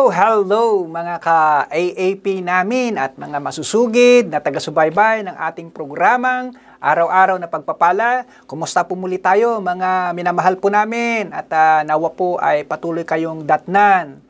Hello mga ka-AAP namin at mga masusugid na taga-subaybay ng ating programang Araw-Araw na Pagpapala. Kumusta po muli tayo mga minamahal po namin at nawa po ay patuloy kayong datnan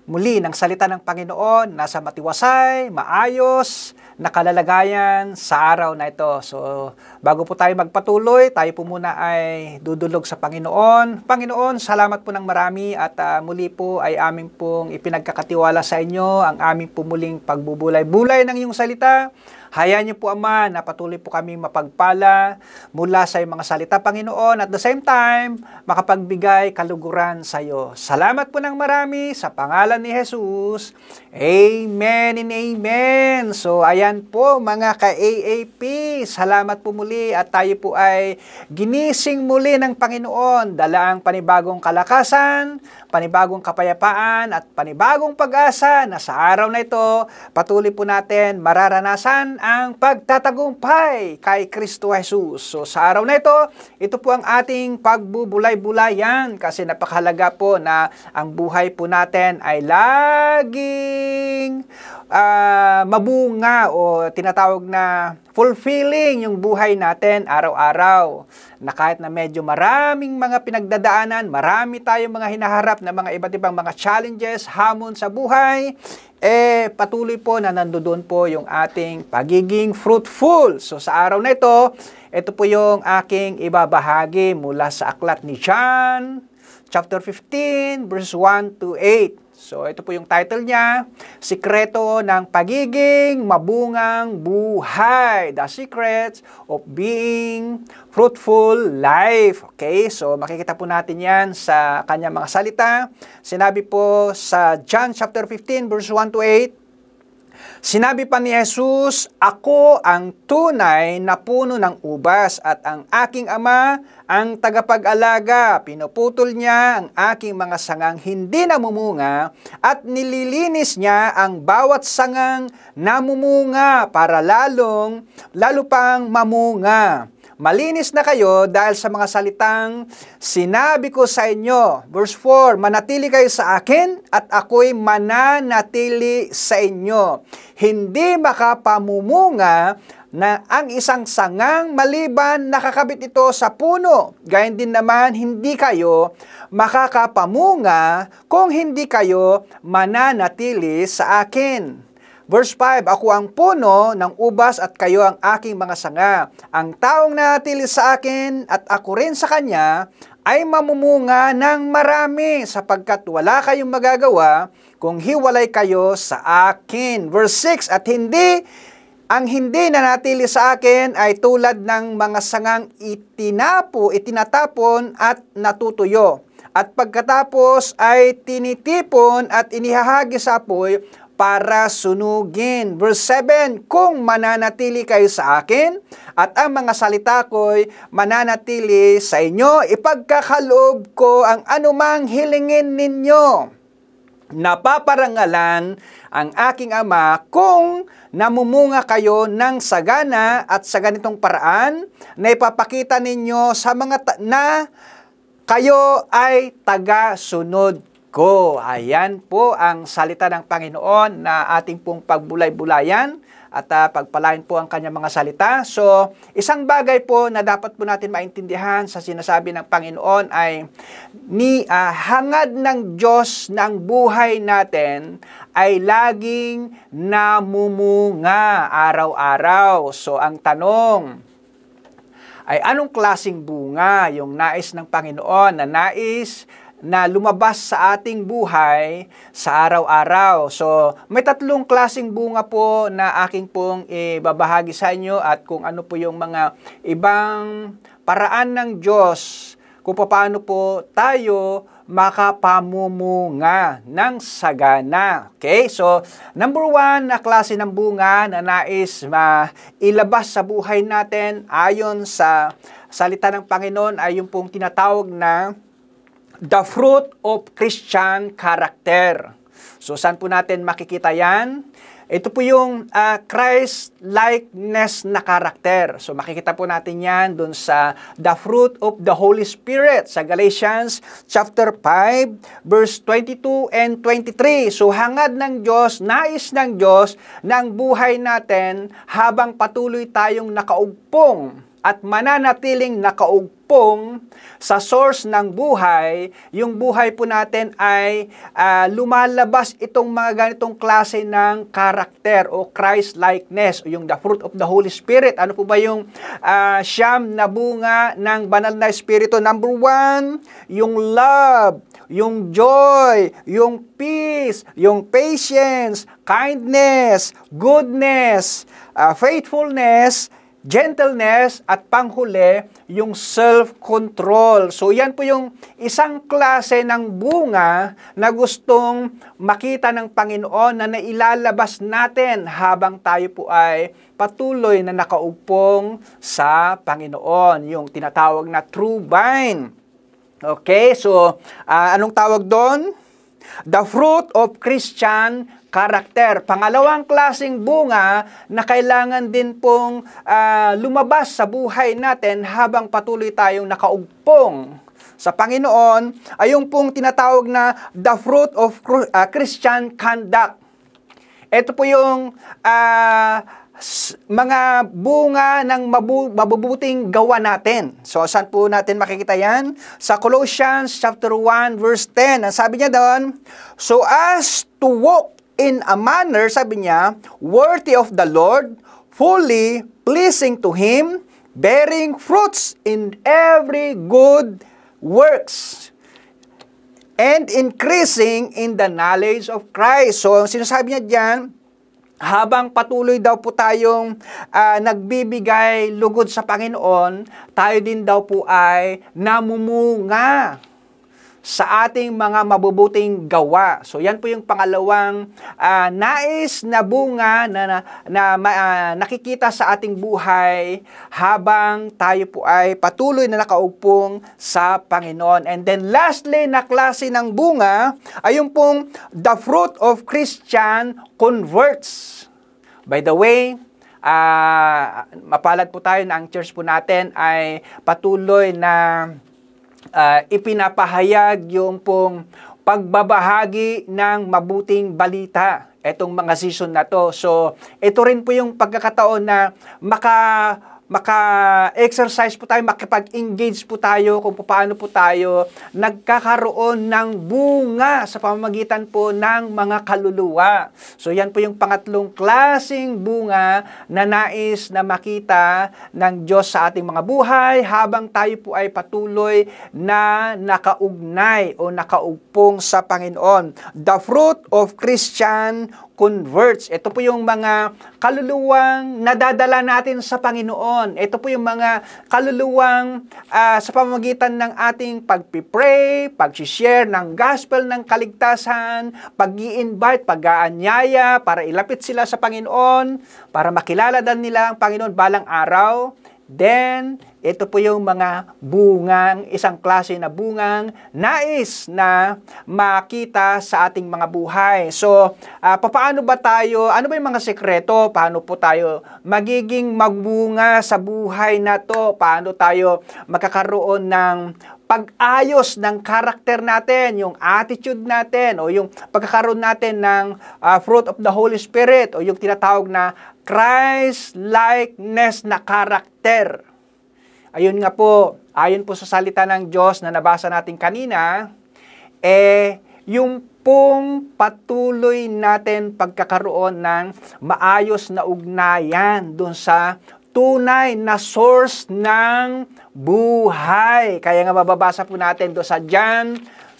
muli ng salita ng Panginoon nasa matiwasay, maayos na kalalagayan sa araw na ito. So, bago po tayo magpatuloy, tayo po muna ay dudulog sa Panginoon. Panginoon, salamat po ng marami at muli po ay aming pong ipinagkakatiwala sa inyo ang aming po muling pagbubulay-bulay ng iyong salita. Hayaan niyo po, Ama, na patuloy po kami mapagpala mula sa iyong mga salita, Panginoon, at the same time, makapagbigay kaluguran sa iyo. Salamat po ng marami sa pangalan ni Jesus. Amen and amen. So, ayan po mga ka-AAP, salamat po muli at tayo po ay ginising muli ng Panginoon. Dala ang panibagong kalakasan, panibagong kapayapaan at panibagong pag-asa na sa araw na ito, patuloy po natin mararanasan ang pagtatagumpay kay Kristo Jesus. So sa araw na ito po ang ating pagbubulay-bulayan kasi napakahalaga po na ang buhay po natin ay laging mabunga o tinatawag na fulfilling yung buhay natin araw-araw. Na kahit na medyo maraming mga pinagdadaanan, marami tayong mga hinaharap na mga iba't ibang mga challenges, hamon sa buhay, patuloy po na nandoon po yung ating pagiging fruitful. So sa araw na ito po yung aking ibabahagi mula sa aklat ni John, chapter 15, verse 1 to 8. So ito po yung title niya, Sikreto ng Pagiging Mabungang Buhay. The Secrets of Being Fruitful Life. Okay, so makikita po natin yan sa kanyang mga salita. Sinabi po sa John chapter 15 verse 1 to 8, sinabi pa ni Jesus, ako ang tunay na puno ng ubas at ang aking Ama ang tagapag-alaga. Pinuputol niya ang aking mga sangang hindi namumunga at nililinis niya ang bawat sangang namumunga para lalo pang mamunga. Malinis na kayo dahil sa mga salitang sinabi ko sa inyo. Verse 4, manatili kayo sa akin at ako'y mananatili sa inyo. Hindi makapamumunga na ang isang sangang maliban nakakabit ito sa puno. Gayun din naman, hindi kayo makakapamunga kung hindi kayo mananatili sa akin. Verse 5, ako ang puno ng ubas at kayo ang aking mga sanga. Ang taong nanatili sa akin at ako rin sa kanya ay mamumunga ng marami sapagkat wala kayong magagawa kung hiwalay kayo sa akin. Verse 6, at ang hindi nanatili sa akin ay tulad ng mga sangang itinatapon at natutuyo. At pagkatapos ay tinitipon at inihahagi sa apoy para sunugin. Verse 7, kung mananatili kayo sa akin at ang mga salita ko'y mananatili sa inyo, ipagkakaloob ko ang anumang hilingin ninyo. Napaparangalan ang aking Ama kung namumunga kayo ng sagana at sa ganitong paraan na ipapakita ninyo sa mga na kayo ay taga-sunod ko. Ayan po ang salita ng Panginoon na ating pong pagbulay-bulayan at pagpalain po ang kanyang mga salita. So, isang bagay po na dapat po natin maintindihan sa sinasabi ng Panginoon ay hangad ng Diyos ng buhay natin ay laging namumunga araw-araw. So, ang tanong ay anong klaseng bunga yung nais ng Panginoon na nais na lumabas sa ating buhay sa araw-araw. So, may tatlong klaseng bunga po na aking pong ibabahagi sa inyo at kung ano po yung mga ibang paraan ng Diyos kung paano po tayo makapamumunga ng sagana. Okay? So, number 1 na klase ng bunga na nais ilabas sa buhay natin ayon sa salita ng Panginoon ay yung pong tinatawag na the fruit of Christian character. So, saan po natin makikita yan? Ito po yung Christ-likeness na karakter. So, makikita po natin yan dun sa the fruit of the Holy Spirit sa Galatians chapter 5, verse 22 and 23. So, hangad ng Diyos, nais ng Diyos na ang buhay natin habang patuloy tayong nakaugpong at mananatiling nakaugpong sa source ng buhay, yung buhay po natin ay lumalabas itong mga ganitong klase ng karakter o Christ-likeness o yung the fruit of the Holy Spirit. Ano po ba yung siyam na bunga ng banal na Espiritu? Number 1, yung love, yung joy, yung peace, yung patience, kindness, goodness, faithfulness, gentleness, at panghuli, yung self-control. So, yan po yung isang klase ng bunga na gustong makita ng Panginoon na nailalabas natin habang tayo po ay patuloy na nakaugpong sa Panginoon. Yung tinatawag na true vine. Okay, so, anong tawag doon? The fruit of Christian character. Pangalawang klaseng bunga na kailangan din pong lumabas sa buhay natin habang patuloy tayong nakaugpong sa Panginoon ay yung pong tinatawag na the fruit of Christian conduct. Ito po yung mga bunga ng mabubuting gawa natin. So, saan po natin makikita yan? Sa Colossians chapter 1, verse 10. Ang sabi niya doon, so as to walk in a manner, sabi niya, worthy of the Lord, fully pleasing to Him, bearing fruits in every good works, and increasing in the knowledge of Christ. So, ang sinasabi niya diyan, habang patuloy daw po tayong nagbibigay lugod sa Panginoon, tayo din daw po ay namumunga sa ating mga mabubuting gawa. So, yan po yung pangalawang nais na bunga na nakikita sa ating buhay habang tayo po ay patuloy na nakaugpong sa Panginoon. And then, lastly, na klase ng bunga ay yung pong the fruit of Christian converts. By the way, mapalad po tayo na ang church po natin ay patuloy na ipinapahayag yung pong pagbabahagi ng mabuting balita etong mga season na to. So, ito rin po yung pagkakataon na maka-exercise po tayo, makipag-engage po tayo kung paano po tayo nagkakaroon ng bunga sa pamamagitan po ng mga kaluluwa. So, yan po yung pangatlong klaseng bunga na nais na makita ng Diyos sa ating mga buhay habang tayo po ay patuloy na nakaugnay o nakaugpong sa Panginoon. The fruit of Christian converts. Ito po yung mga kaluluwang nadadala natin sa Panginoon. Ito po yung mga kaluluwang sa pamamagitan ng ating pagpipray, pag-share ng gospel ng kaligtasan, pag-i-invite, pag-aanyaya para ilapit sila sa Panginoon, para makilala din nila ang Panginoon balang araw. Then, ito po yung mga bungang, isang klase na bungang nais na makita sa ating mga buhay. So, paano ba tayo, ano ba yung mga sekreto? Paano po tayo magiging magbunga sa buhay na to? Paano tayo magkakaroon ng pag-ayos ng karakter natin, yung attitude natin, o yung pagkakaroon natin ng fruit of the Holy Spirit, o yung tinatawag na Christ-likeness na karakter. Ayun nga po, ayon po sa salita ng Diyos na nabasa natin kanina, yung pong patuloy natin pagkakaroon ng maayos na ugnayan dun sa tunay na source ng buhay. Kaya nga mababasa po natin doon sa John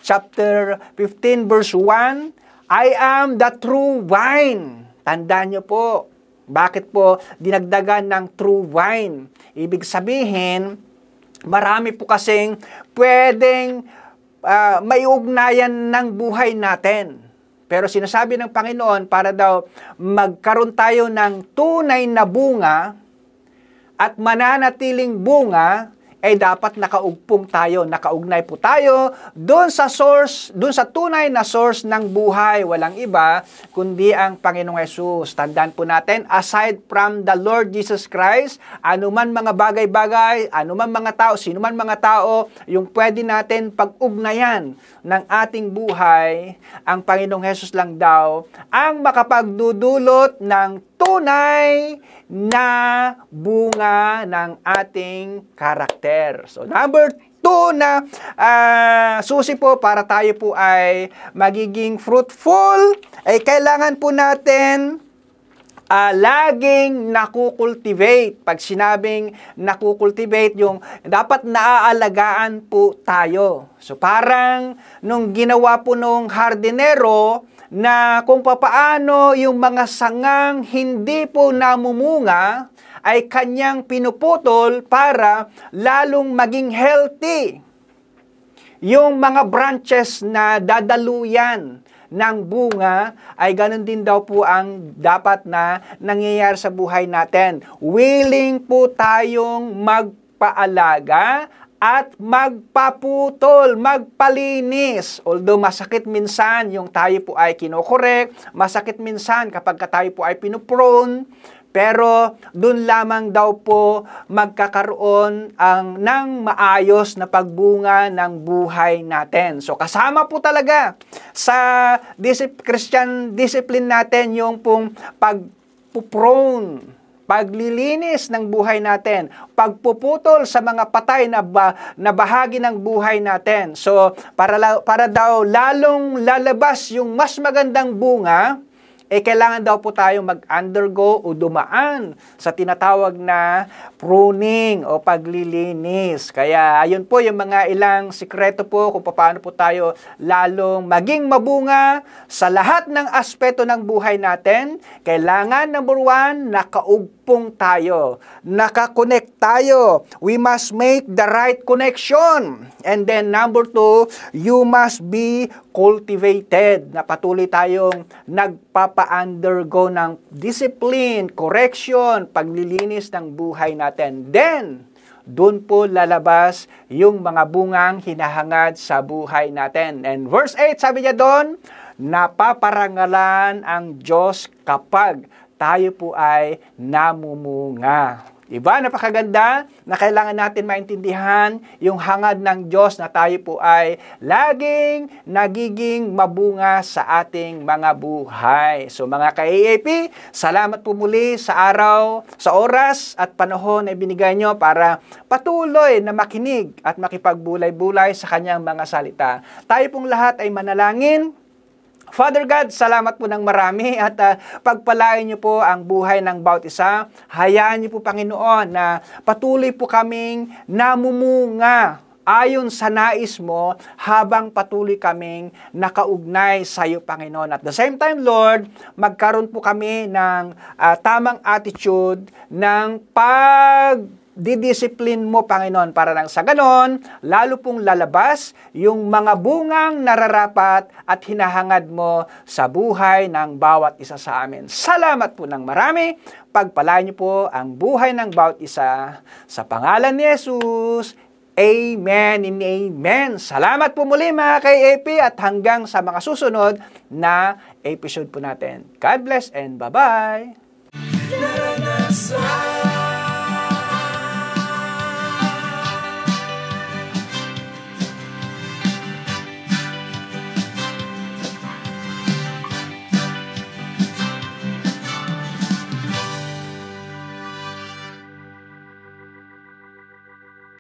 chapter 15 verse 1, I am the true vine. Tandaan niyo po, bakit po dinagdagan ng true vine? Ibig sabihin, marami po kasing pwedeng maiugnayan ng buhay natin. Pero sinasabi ng Panginoon, para daw magkaroon tayo ng tunay na bunga at mananatiling bunga, dapat nakaugpong tayo, nakaugnay po tayo doon sa source, doon sa tunay na source ng buhay. Walang iba kundi ang Panginoong Hesus. Tandaan po natin, aside from the Lord Jesus Christ, anuman mga bagay-bagay, anuman mga tao, sinuman mga tao, yung pwede natin pag-ugnayan ng ating buhay, ang Panginoong Hesus lang daw ang makapagdudulot ng tunay na bunga ng ating karakter. So, number 2 na susi po para tayo po ay magiging fruitful, ay kailangan po natin laging nakukultivate. Pag sinabing nakukultivate, yung dapat naaalagaan po tayo. So, parang nung ginawa po nung hardinero, na kung papaano yung mga sangang hindi po namumunga ay kanyang pinuputol para lalong maging healthy. Yung mga branches na dadaluyan ng bunga ay ganun din daw po ang dapat na nangyayari sa buhay natin. Willing po tayong magpaalaga at magpaputol, magpalinis. Although masakit minsan yung tayo po ay kinokorek, masakit minsan kapag tayo po ay pinuprone, pero dun lamang daw po magkakaroon ng maayos na pagbunga ng buhay natin. So kasama po talaga sa Christian discipline natin yung pong pagpuprone, paglilinis ng buhay natin, pagpuputol sa mga patay na bahagi ng buhay natin. So, para daw lalong lalabas yung mas magandang bunga, kailangan daw po tayong mag-undergo o dumaan sa tinatawag na pruning o paglilinis. Kaya, ayun po yung mga ilang sikreto po kung paano po tayo lalong maging mabunga sa lahat ng aspeto ng buhay natin. Kailangan, number 1, nakaugpong tayo. Nakakonect tayo. We must make the right connection. And then, number 2, you must be cultivated. Na patuloy tayong nagpapa-undergo ng discipline, correction, paglilinis ng buhay natin. Then, doon po lalabas yung mga bungang hinahangad sa buhay natin. And verse 8, sabi niya doon, napaparangalan ang Diyos kapag tayo po ay namumunga. Diba? Napakaganda na kailangan natin maintindihan yung hangad ng Diyos na tayo po ay laging nagiging mabunga sa ating mga buhay. So mga ka-AAP, salamat po muli sa araw, sa oras at panahon na binigay nyo para patuloy na makinig at makipagbulay-bulay sa kanyang mga salita. Tayo pong lahat ay manalangin. Father God, salamat po ng marami at pagpalain niyo po ang buhay ng bawat isa. Hayaan niyo po, Panginoon, na patuloy po kaming namumunga ayon sa nais mo habang patuloy kaming nakaugnay sa iyo, Panginoon. At the same time, Lord, magkaroon po kami ng tamang attitude ng didisiplin mo, Panginoon, para nang sa ganon, lalo pong lalabas yung mga bungang nararapat at hinahangad mo sa buhay ng bawat isa sa amin. Salamat po ng marami. Pagpalain niyo po ang buhay ng bawat isa. Sa pangalan ni Jesus, Amen and Amen. Salamat po muli mga ka-AP at hanggang sa mga susunod na episode po natin. God bless and bye-bye!